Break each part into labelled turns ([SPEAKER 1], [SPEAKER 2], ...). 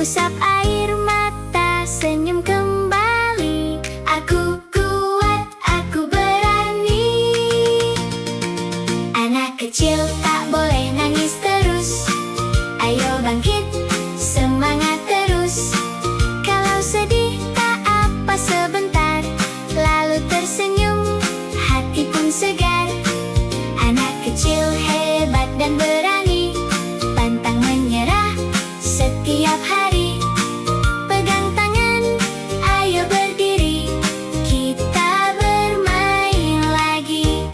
[SPEAKER 1] Usap air mata, senyum kembali. Aku kuat, aku berani. Anak kecil tak boleh nangis terus. Ayo bangkit, semangat terus. Kalau sedih tak apa sebentar, lalu tersenyum, hati pun segar. Anak kecil hebat dan berani, pantang menyerah setiap hari. Pegang tangan, ayo berdiri, kita bermain lagi.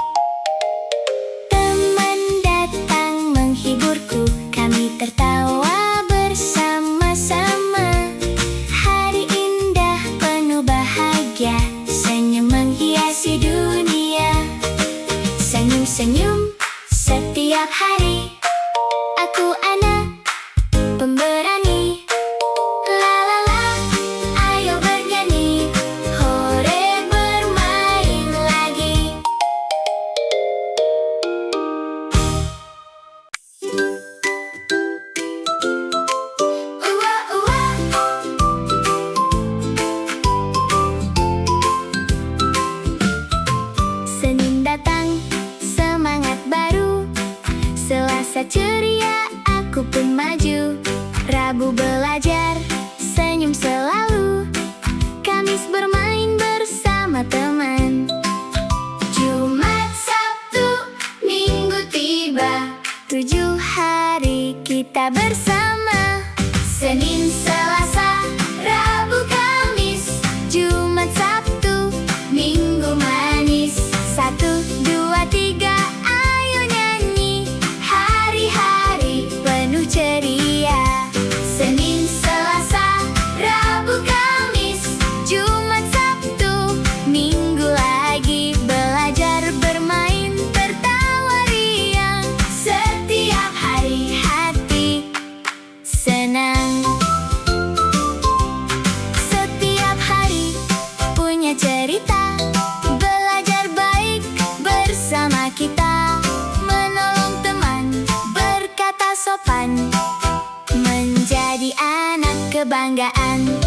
[SPEAKER 1] Teman datang menghiburku, kami tertawa bersama-sama. Hari indah penuh bahagia, senyum menghiasi dunia. Senyum-senyum setiap hari. Aku anak pemberani. La la la, ayo bernyanyi. Hore, bermain lagi. Uwa uwa. Senin datang, semangat baru. Selasa ceria, aku pun maju. Rabu belajar, senyum selalu. Kamis bermain bersama teman. Jumat, Sabtu, Minggu tiba. 7 hari kita bersama. Senin, Selasa, Rabu, Kamis. Jumat, Sabtu, Minggu manis. 1, 2, 3, ayo nyanyi. Hari-hari penuh ceria. Senin, Selasa, Rabu, Kamis. Jumat, Sabtu, Minggu lagi. Belajar, bermain, tertawa riang. Setiap hari hati senang. Setiap hari punya cerita. Belajar baik bersama kita. Menolong teman, berkata sopan. Menjadi anak kebanggaan.